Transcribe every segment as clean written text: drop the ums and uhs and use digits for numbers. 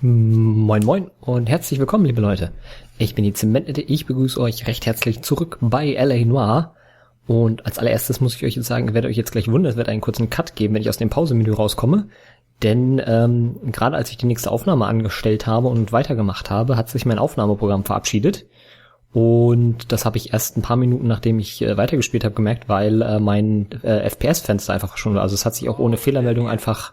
Moin moin und herzlich willkommen, liebe Leute. Ich bin die Zementnette, ich begrüße euch recht herzlich zurück bei L.A.Noire. Und als allererstes muss ich euch jetzt sagen, ihr werdet euch jetzt gleich wundern, es wird einen kurzen Cut geben, wenn ich aus dem Pausemenü rauskomme. Denn gerade als ich die nächste Aufnahme angestellt habe und weitergemacht habe, hat sich mein Aufnahmeprogramm verabschiedet. Und das habe ich erst ein paar Minuten, nachdem ich weitergespielt habe, gemerkt, weil mein FPS-Fenster einfach schon war. Also es hat sich auch ohne Fehlermeldung einfach...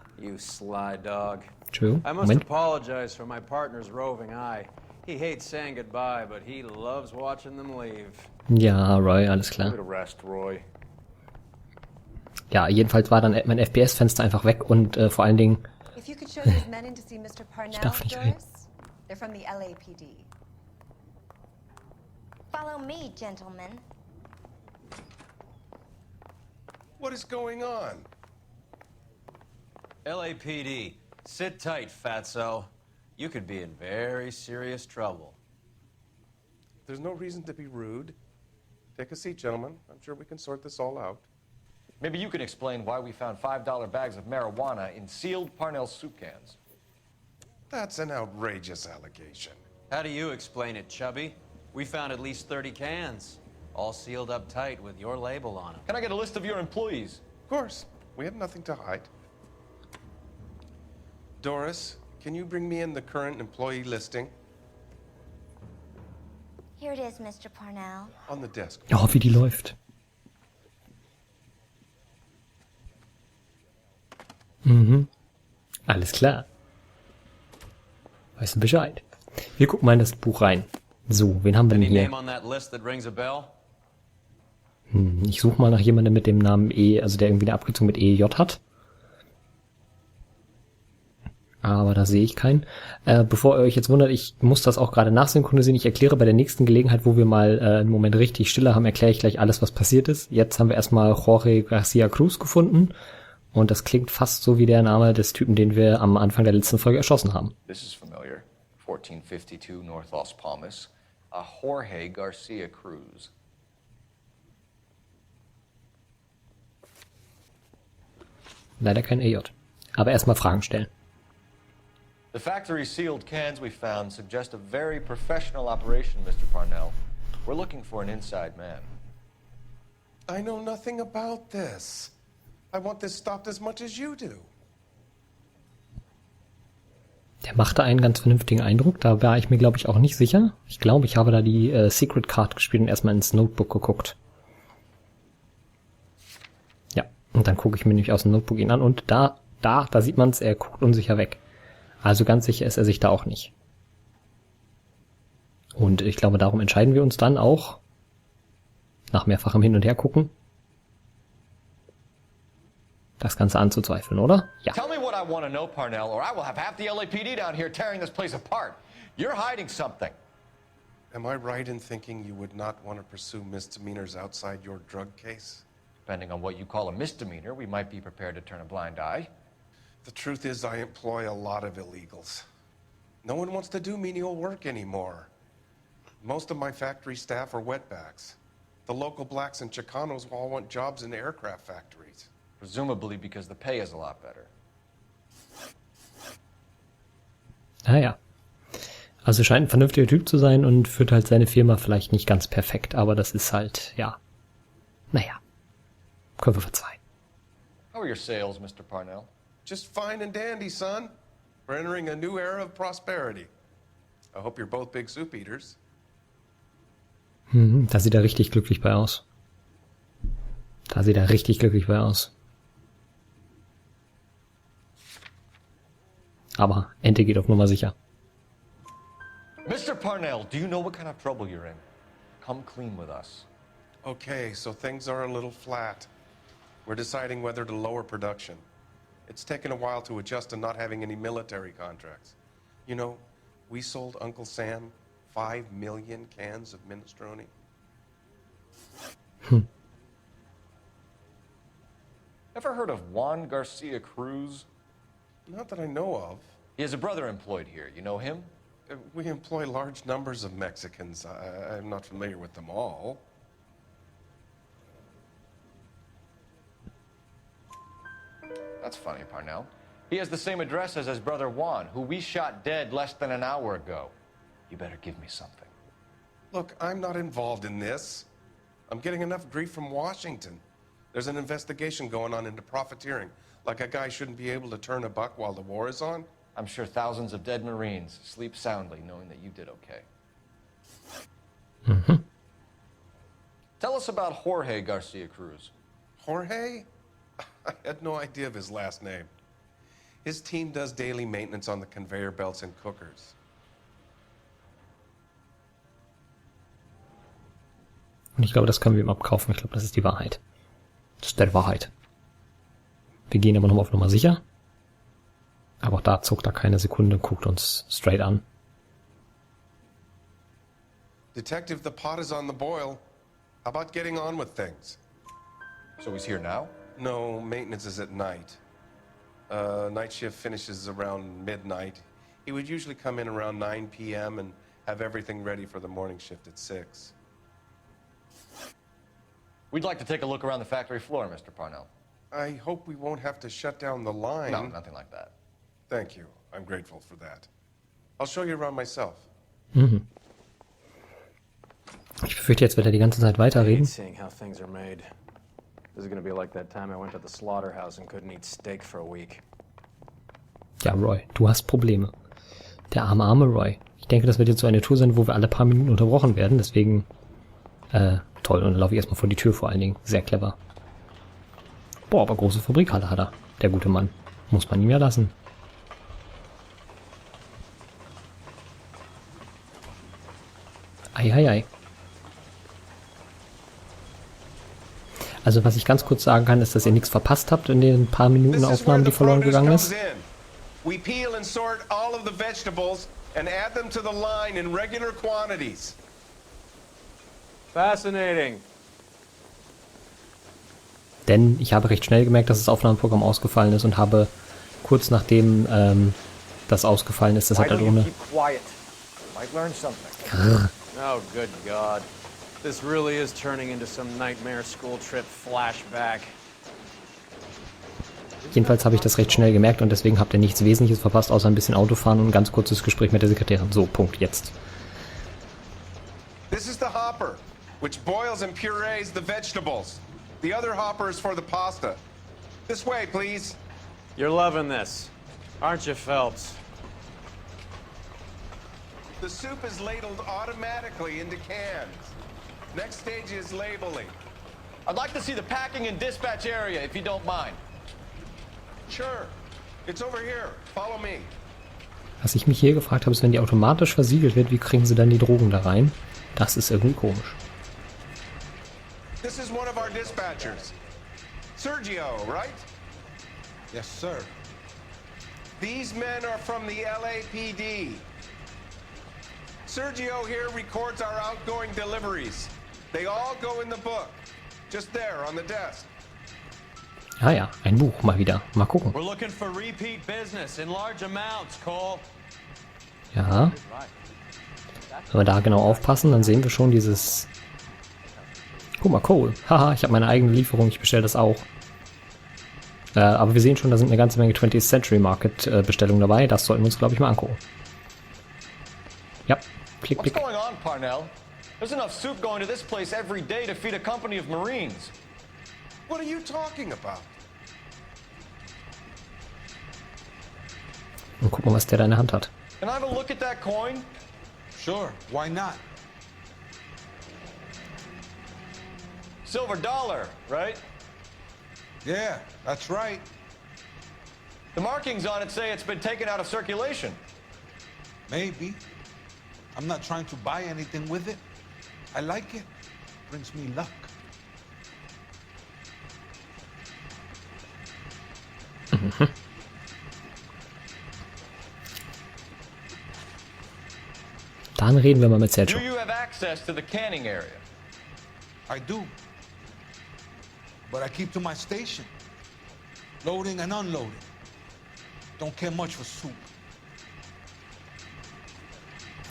Entschuldigung, I must Moment. apologize for my partner's roving eye. He hates saying goodbye, but he loves watching them leave. Ja, Roy, alles klar. Rest, Roy. Ja, jedenfalls war dann mein FPS-Fenster einfach weg und vor allen Dingen... If you could show these men in to see Mr. Parnell, Ich darf nicht reden. Doris. They're from the LAPD. Follow me, gentlemen. What is going on? LAPD, sit tight, fatso. You could be in very serious trouble. There's no reason to be rude. Take a seat, gentlemen. I'm sure we can sort this all out. Maybe you can explain why we found $5 bags of marijuana in sealed Parnell soup cans. That's an outrageous allegation. How do you explain it, Chubby? We found at least 30 cans, all sealed up tight with your label on them. Can I get a list of your employees? Of course. We have nothing to hide. Doris, can you bring me in the current employee listing? Here it is, Mr. Parnell. On the desk. Oh, wie die läuft. Alles klar. Weißt du Bescheid. Wir gucken mal in das Buch rein. So, wen haben wir denn Any hier? name on that list that rings a bell? Ich suche mal nach jemandem mit dem Namen E, also der irgendwie eine Abkürzung mit EJ hat. Aber da sehe ich keinen. Bevor ihr euch jetzt wundert, ich muss das auch gerade nachsynchronisieren. Ich erkläre bei der nächsten Gelegenheit, wo wir mal einen Moment richtig Stille haben, erkläre ich gleich alles, was passiert ist. Jetzt haben wir erstmal Jorge Garcia Cruz gefunden. Und das klingt fast so wie der Name des Typen, den wir am Anfang der letzten Folge erschossen haben. This is familiar. 1452 North Las Palmas. A Jorge Garcia Cruz. Leider kein EJ. Aber erstmal Fragen stellen. The factory sealed cans we found suggest a very professional operation, Mr. Parnell. We're looking for an inside man. I know nothing about this. I want this stopped as much as you do. Der machte einen ganz vernünftigen Eindruck. Da war ich mir, glaube ich, auch nicht sicher. Ich glaube, ich habe da die Secret Card gespielt und erstmal ins Notebook geguckt. Ja, und dann gucke ich mir nämlich aus dem Notebook ihn an und da sieht man es, er guckt unsicher weg. Also ganz sicher ist er sich da auch nicht. Und ich glaube, darum entscheiden wir uns dann auch, nach mehrfachem Hin- und Hergucken, das Ganze anzuzweifeln, oder? Ja. Tell me what I want to know, Parnell, or I will have half the LAPD down here tearing this place apart. You're hiding something. Am I right in thinking you would not want to pursue misdemeanors outside your drug case? Depending on what you call a misdemeanor, we might be prepared to turn a blind eye. The truth is I employ a lot of illegals. No one wants to do menial work anymore. Most of my factory staff are wetbacks. The local blacks and Chicanos all want jobs in aircraft factories. Presumably because the pay is a lot better. Naja. Also scheint ein vernünftiger Typ zu sein und führt halt seine Firma vielleicht nicht ganz perfekt, aber das ist halt, ja. Naja. Können wir verzeihen. How are your sales, Mr. Parnell? Just fine and dandy, son. We're entering a new era of prosperity. I hope you're both big soup eaters. Da sieht er richtig glücklich bei aus. Da sieht er richtig glücklich bei aus. Aber Ente geht auf Nummer sicher. Mr. Parnell, do you know what kind of trouble you're in? Come clean with us. Okay, so things are a little flat. We're deciding whether to lower production. It's taken a while to adjust to not having any military contracts. You know, we sold Uncle Sam 5 million cans of minestrone. Ever heard of Juan Garcia Cruz? Not that I know of. He has a brother employed here. You know him? We employ large numbers of Mexicans. I'm not familiar with them all. That's funny, Parnell. He has the same address as his brother Juan, who we shot dead less than an hour ago. You better give me something. Look, I'm not involved in this. I'm getting enough grief from Washington. There's an investigation going on into profiteering. Like a guy shouldn't be able to turn a buck while the war is on. I'm sure thousands of dead Marines sleep soundly knowing that you did okay. Mhm. Tell us about Jorge Garcia Cruz. Jorge? I had no idea of his last name. His team does daily maintenance on the conveyor belts and cookers. Und ich glaube, das können wir ihm abkaufen. Ich glaube, das ist die Wahrheit. Das ist der Wahrheit. Wir gehen aber nochmal auf Nummer sicher. Aber auch da zuckt er keine Sekunde, guckt uns straight an. Detective, the pot is on the boil. How about getting on with things? So he's here now? No, maintenance is at night. Night shift finishes around midnight. He would usually come in around 9 p.m. and have everything ready for the morning shift at 6. We'd like to take a look around the factory floor, Mr. Parnell. I hope we won't have to shut down the line. No, nothing like that. Thank you. I'm grateful for that. I'll show you around myself. Mhm. Ich befürchte, jetzt wird er die ganze Zeit weiterreden. Seeing how things are made. This is gonna be like that time I went to the slaughterhouse and couldn't eat steak for a week. Ja, Roy, du hast Probleme. Der arme Roy. Ich denke, das wird jetzt so eine Tour sein, wo wir alle paar Minuten unterbrochen werden. Deswegen, toll. Und dann laufe ich erstmal vor die Tür vor allen Dingen. Sehr clever. Boah, aber große Fabrikhalle hat er. Der gute Mann. Muss man ihm ja lassen. Ei. Also was ich ganz kurz sagen kann, ist, dass ihr nichts verpasst habt in den paar Minuten Aufnahmen, die verloren gegangen ist. We peel and sort all of the vegetables and add them to the line in regular quantities. Fascinating. Denn ich habe recht schnell gemerkt, dass das Aufnahmeprogramm ausgefallen ist und habe kurz nachdem das ausgefallen ist, das hat er ohne... Oh, good God. This really is turning into some nightmare school trip flashback. Jedenfalls habe ich das recht schnell gemerkt und deswegen habt ihr nichts Wesentliches verpasst, außer ein bisschen Autofahren und ein ganz kurzes Gespräch mit der Sekretärin. So, Punkt, jetzt. This is the hopper, which boils and purees the vegetables. The other hopper is for the pasta. This way, please. You're loving this, aren't you, Phelps? The soup is ladled automatically into cans. Next stage is labeling. I'd like to see the packing and dispatch area, if you don't mind. Sure. It's over here. Follow me. Was ich mich hier gefragt habe, ist, wenn die automatisch versiegelt wird, wie kriegen sie dann die Drogen da rein? Das ist irgendwie komisch. This is one of our dispatchers. Sergio, right? Yes, sir. These men are from the LAPD. Sergio here records our outgoing deliveries. They all go in the book. Just there on the desk. Ah ja, ein Buch, mal wieder. Mal gucken. We're looking for repeat business in large amounts, Cole. Ja. Wenn wir da genau aufpassen, dann sehen wir schon dieses... Guck mal, Cole. Haha, ich habe meine eigene Lieferung, ich bestelle das auch. Aber wir sehen schon, da sind eine ganze Menge 20th Century Market Bestellungen dabei. Das sollten wir uns, glaube ich, mal angucken. Ja, klick, klick. What's going on, Parnell? There's enough soup going to this place every day to feed a company of Marines. What are you talking about? Und guck mal, was der da in der Hand hat. Can I have a look at that coin? Sure, why not? Silver dollar, right? Yeah, that's right. The markings on it say it's been taken out of circulation. Maybe. I'm not trying to buy anything with it. I like it. Brings me luck. Dann reden wir mal mit Sergio. Do you have access to the canning area? I do. But I keep to my station. Loading and unloading. Don't care much for soup.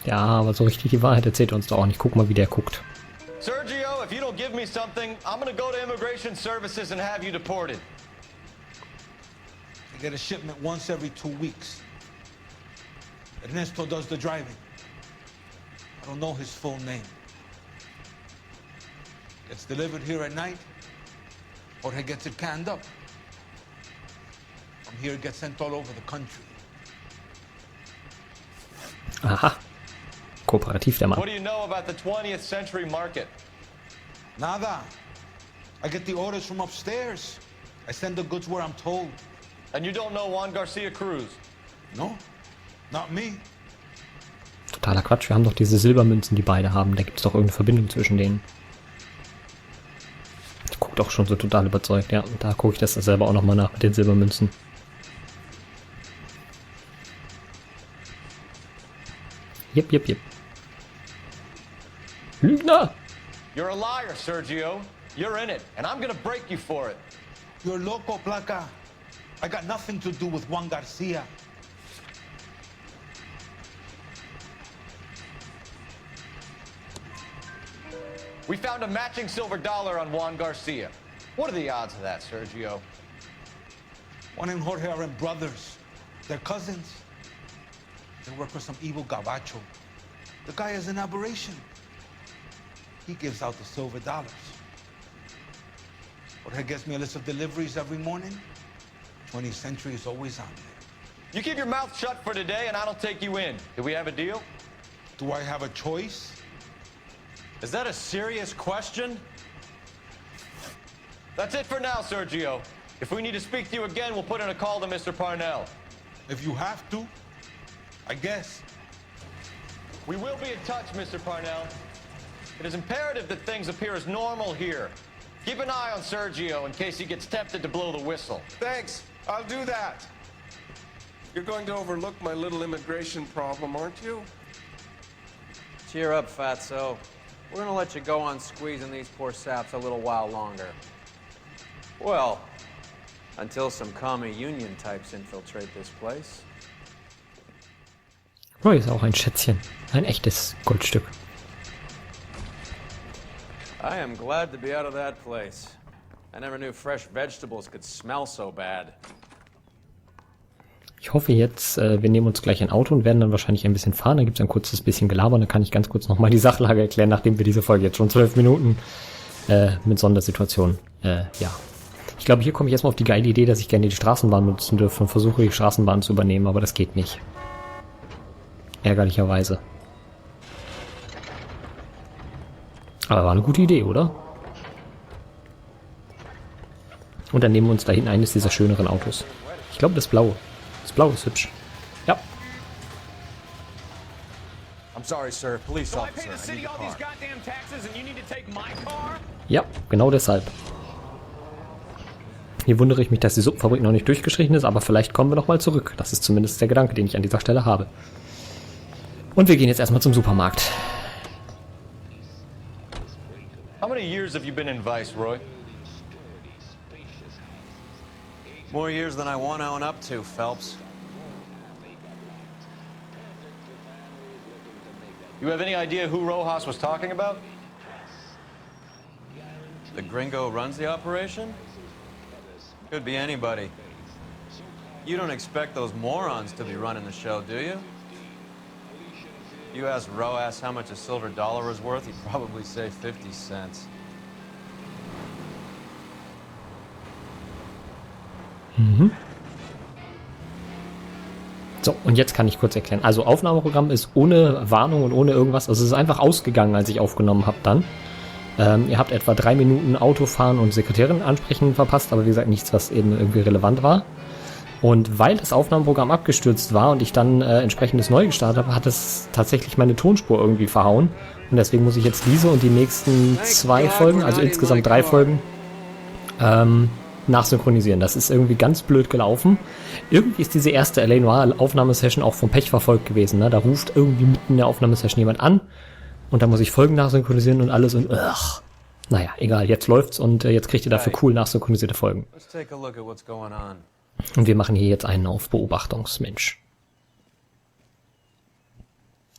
Ja, aber so richtig die Wahrheit erzählt er uns doch auch nicht. Guck mal, wie der guckt. Sergio, if you don't give me something, I'm gonna go to Immigration Services and have you deported. I get a shipment once every 2 weeks. Ernesto does the driving. I don't know his full name. Gets delivered here at night, Jorge gets it canned up. From here it gets sent all over the country. Aha. Kooperativ der Mann. What do you know about the 20th century market? Nada. I get the orders from upstairs. I send the goods where I'm told. And you don't know Juan Garcia Cruz? No, not me. Totaler Quatsch, wir haben doch diese Silbermünzen, die beide haben. Da gibt es doch irgendeine Verbindung zwischen denen. Ich gucke doch schon so total überzeugt, ja. Und da gucke ich das selber auch nochmal nach mit den Silbermünzen. Jep, jep, jep. Lügner! You're a liar, Sergio. You're in it, and I'm gonna break you for it. You're loco, Placa. I got nothing to do with Juan Garcia. We found a matching silver dollar on Juan Garcia. What are the odds of that, Sergio? Juan and Jorge are brothers. They're cousins. They work for some evil gabacho. The guy is an aberration. He gives out the silver dollars. Jorge gets me a list of deliveries every morning. 20th century is always on there. You keep your mouth shut for today, and I don't take you in. Do we have a deal? Do I have a choice? Is that a serious question? That's it for now, Sergio. If we need to speak to you again, we'll put in a call to Mr. Parnell. If you have to, I guess. We will be in touch, Mr. Parnell. It is imperative that things appear as normal here. Keep an eye on Sergio in case he gets tempted to blow the whistle. Thanks. I'll do that. You're going to overlook my little immigration problem, aren't you? Cheer up, fatso. We're gonna let you go on squeezing these poor saps a little while longer. Well, until some commie union types infiltrate this place. Roy ist auch ein Schätzchen. Ein echtes Goldstück. I am glad to be out of that place. I never knew fresh vegetables could smell so bad. Ich hoffe jetzt, wir nehmen uns gleich ein Auto und werden dann wahrscheinlich ein bisschen fahren. Da gibt es ein kurzes bisschen Gelaber. Dann kann ich ganz kurz nochmal die Sachlage erklären, nachdem wir diese Folge jetzt schon 12 Minuten mit Sondersituationen. Ja. Ich glaube, hier komme ich erstmal auf die geile Idee, dass ich gerne die Straßenbahn nutzen dürfte und versuche, die Straßenbahn zu übernehmen, aber das geht nicht. Ärgerlicherweise. Aber war eine gute Idee, oder? Und dann nehmen wir uns da hinten eines dieser schöneren Autos. Ich glaube, das Blaue. Das Blaue ist hübsch. Ja. I'm sorry, sir. Police So I officer. pay the I city need a all car. these goddamn taxes and you need to take my car? Ja, genau deshalb. Hier wundere ich mich, dass die Suppenfabrik noch nicht durchgestrichen ist, aber vielleicht kommen wir noch mal zurück. Das ist zumindest der Gedanke, den ich an dieser Stelle habe. Und wir gehen jetzt erstmal zum Supermarkt. How many years have you been in Vice, Roy? More years than I want to own up to, Phelps. You have any idea who Rojas was talking about? The gringo runs the operation? Could be anybody. You don't expect those morons to be running the show, do you? You asked Rojas how much a silver dollar was worth, he'd probably say 50 cents. Mhm. So, und jetzt kann ich kurz erklären. Also Aufnahmeprogramm ist ohne Warnung und ohne irgendwas. Also es ist einfach ausgegangen, als ich aufgenommen habe dann. Ihr habt etwa 3 Minuten Autofahren und Sekretärin ansprechen verpasst, aber wie gesagt nichts, was eben irgendwie relevant war. Und weil das Aufnahmeprogramm abgestürzt war und ich dann entsprechendes neu gestartet habe, hat es tatsächlich meine Tonspur irgendwie verhauen. Und deswegen muss ich jetzt diese und die nächsten 2 Folgen, also insgesamt 3 Folgen, nachsynchronisieren. Das ist irgendwie ganz blöd gelaufen. Irgendwie ist diese erste L.A.Noire Aufnahmesession auch vom Pech verfolgt gewesen. Ne? Da ruft irgendwie mitten in der Aufnahmesession jemand an und dann muss ich Folgen nachsynchronisieren und alles und naja, egal, jetzt läuft's und jetzt kriegt ihr dafür cool nachsynchronisierte Folgen. Let's take a look at what's going on. Und wir machen hier jetzt einen auf Beobachtungsmensch.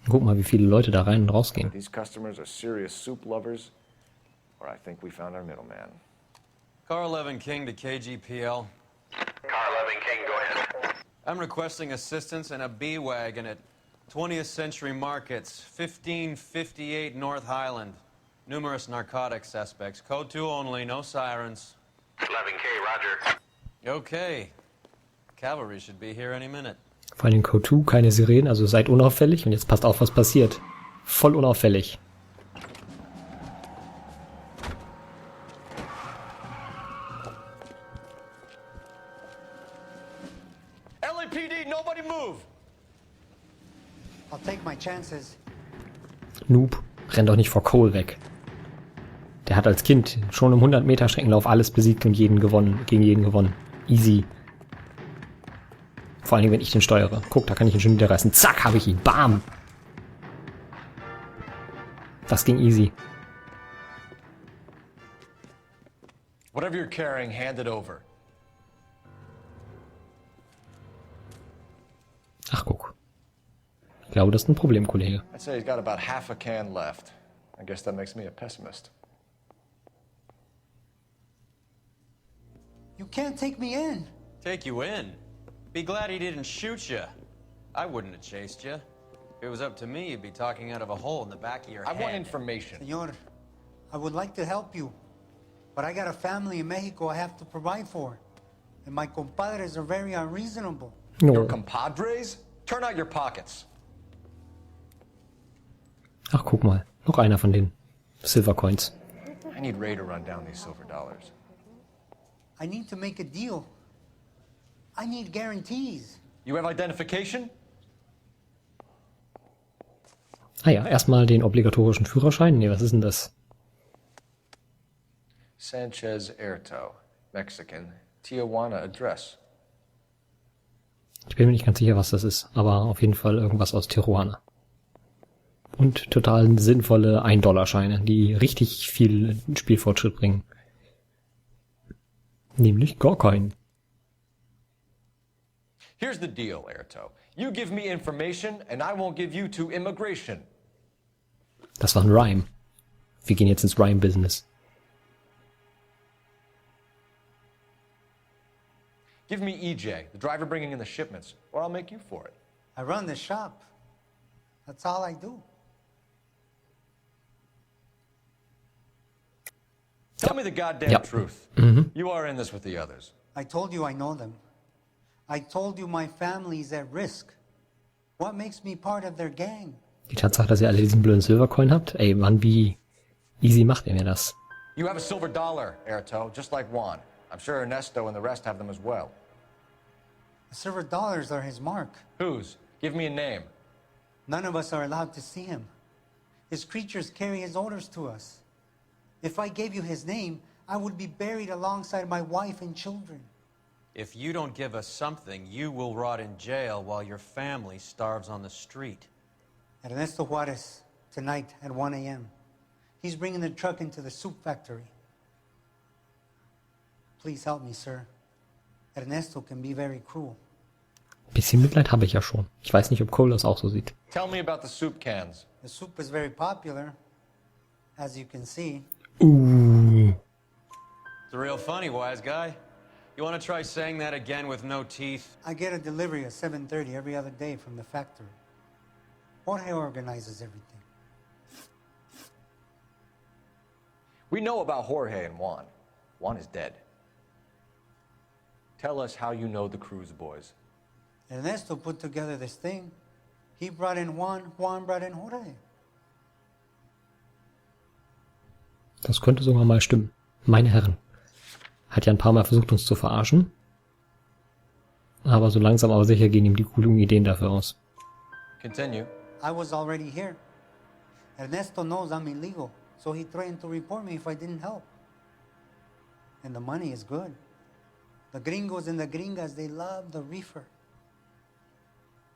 Guck mal, wie viele Leute da rein und rausgehen. These customers are serious soup lovers, or I think we found our middleman. Car 11 King to KGPL. Car 11 King, go ahead. I'm requesting assistance in a B-wagon at 20th Century Markets, 1558 North Highland. Numerous narcotic suspects. Code 2 only, no sirens. 11K, Roger. Okay. Cavalry should be here any minute. Vor allem Code 2, keine Sirenen, also seid unauffällig und jetzt passt auf, was passiert. Voll unauffällig. LAPD, nobody move! I'll take my chances. Noob, renn doch nicht vor Cole weg. Der hat als Kind schon im 100-Meter-Streckenlauf alles besiegt und gegen jeden gewonnen. Easy. Vor allem, wenn ich den steuere. Guck, da kann ich ihn schon wieder reißen. Zack, habe ich ihn. Bam! Das ging easy. Whatever you're carrying, hand it over. Ach, guck. Ich glaube, das ist ein Problem, Kollege. I'd say he's got about half a can left. I guess that makes me a pessimist. You can't take me in. Take you in? Be glad he didn't shoot you. I wouldn't have chased you. If it was up to me, you'd be talking out of a hole in the back of your I head. want information. Senor, I would like to help you, but I got a family in Mexico I have to provide for. And my compadres are very unreasonable. No. Your compadres? Turn out your pockets. Ach, guck mal. Noch einer von den Silver Coins. I need Ray to run down these silver dollars. I need to make a deal. I need guarantees. You have identification? Ah ja, erstmal den obligatorischen Führerschein. Nee, was ist denn das? Sanchez Erto, Mexican, Tijuana address. Ich bin mir nicht ganz sicher, was das ist, aber auf jeden Fall irgendwas aus Tijuana. Und total sinnvolle 1-Dollar-Scheine, die richtig viel Spielfortschritt bringen. Nämlich gar keinen. Here's the deal, Erto. You give me information and I won't give you to immigration. Das war ein Rhyme. Wir gehen jetzt ins Rhyme-Business. Give me EJ, the driver bringing in the shipments, or I'll make you for it. I run the shop. That's all I do. Tell me the goddamn Yep. truth. You are in this with the others. I told you I know them. I told you my family's at risk. What makes me part of their gang? Die Tatsache, dass ihr alle diesen blöden Silvercoin habt, ey, Mann, wie easy macht ihr mir das? You have a silver dollar, Erto, just like Juan. I'm sure Ernesto and the rest have them as well. The silver dollars are his mark. Whose? Give me a name. None of us are allowed to see him. His creatures carry his orders to us. If I gave you his name, I would be buried alongside my wife and children. If you don't give us something, you will rot in jail while your family starves on the street. Ernesto Juarez, tonight at 1 a.m. He's bringing the truck into the soup factory. Please help me, sir. Ernesto can be very cruel. Bisschen Mitleid habe ich ja schon. Ich weiß nicht, ob Cole das auch so sieht. Tell me about the soup cans. The soup is very popular, as you can see. It's real funny, wise guy. You want to try saying that again with no teeth? I get a delivery at 7:30 every other day from the factory. Jorge organizes everything. We know about Jorge and Juan. Juan is dead. Tell us how you know the Cruz boys. Ernesto put together this thing. He brought in Juan, Juan brought in Jorge. Das könnte sogar mal stimmen. Meine Herren. Hat ja ein paar Mal versucht, uns zu verarschen. Aber so langsam aber sicher gehen ihm die coolen Ideen dafür aus. Continue. I was already here. Ernesto knows I'm illegal, so he threatened to report me if I didn't help. And the money is good. The gringos and the gringas, they love the reefer.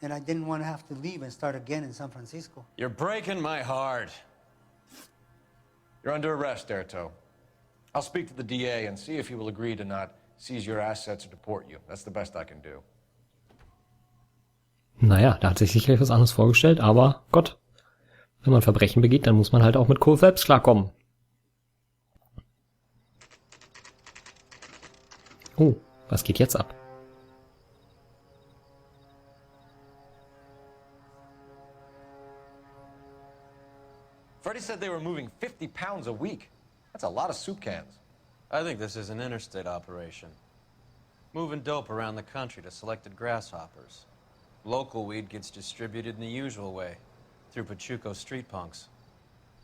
And I didn't want to have to leave and start again in San Francisco. You're breaking my heart. You're under arrest, Erto. I'll speak to the DA and see if he will agree to not seize your assets or deport you. That's the best I can do. Naja, da hat sich sicherlich was anderes vorgestellt, aber Gott, wenn man Verbrechen begeht, dann muss man halt auch mit Cole selbst klarkommen. Oh, was geht jetzt ab? Freddie said they were moving 50 pounds a week. That's a lot of soup cans. I think this is an interstate operation. Moving dope around the country to selected grasshoppers. Local weed gets distributed in the usual way, through Pachuco street punks.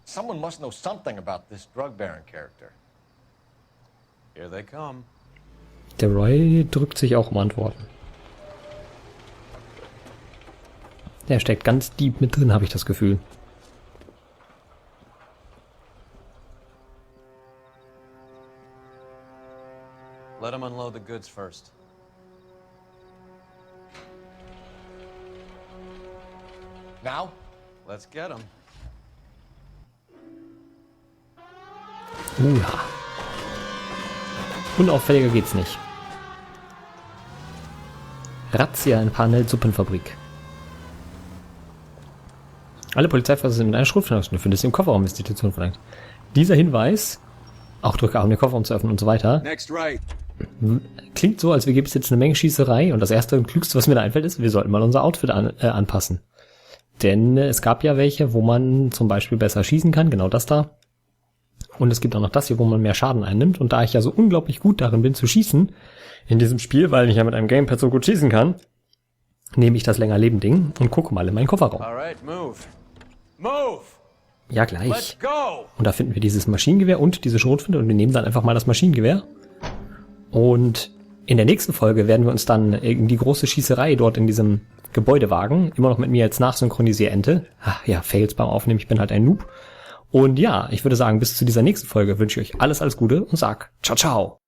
Someone must know something about this drug baron character. Here they come. Der Roy drückt sich auch um Antworten. Der steckt ganz deep mit drin, habe ich das Gefühl. Let them unload the goods first. Now? Let's get them. Ja. Unauffälliger geht's nicht. Razzia in Parnell Suppenfabrik. Alle Polizeifahrer sind mit einer Schrotflinte für das im Kofferraum Institution verlangt. Dieser Hinweis, auch Drücke um den Kofferraum zu öffnen und so weiter, klingt so, als wir gäbe es jetzt eine Menge Schießerei und das erste und klügste, was mir da einfällt, ist, wir sollten mal unser Outfit anpassen. Denn es gab ja welche, wo man zum Beispiel besser schießen kann, genau das da. Und es gibt auch noch das hier, wo man mehr Schaden einnimmt. Und da ich ja so unglaublich gut darin bin zu schießen in diesem Spiel, weil ich ja mit einem Gamepad so gut schießen kann, nehme ich das Länger-Leben-Ding und gucke mal in meinen Kofferraum. Alright, move. Move! Ja, gleich. Let's go! Und da finden wir dieses Maschinengewehr und diese Schrotflinte und wir nehmen dann einfach mal das Maschinengewehr. Und in der nächsten Folge werden wir uns dann in die große Schießerei dort in diesem Gebäude wagen. Immer noch mit mir als Nachsynchronisier-Ente. Ach ja, Fails beim Aufnehmen, ich bin halt ein Noob. Und ja, ich würde sagen, bis zu dieser nächsten Folge wünsche ich euch alles Gute und sag ciao, ciao.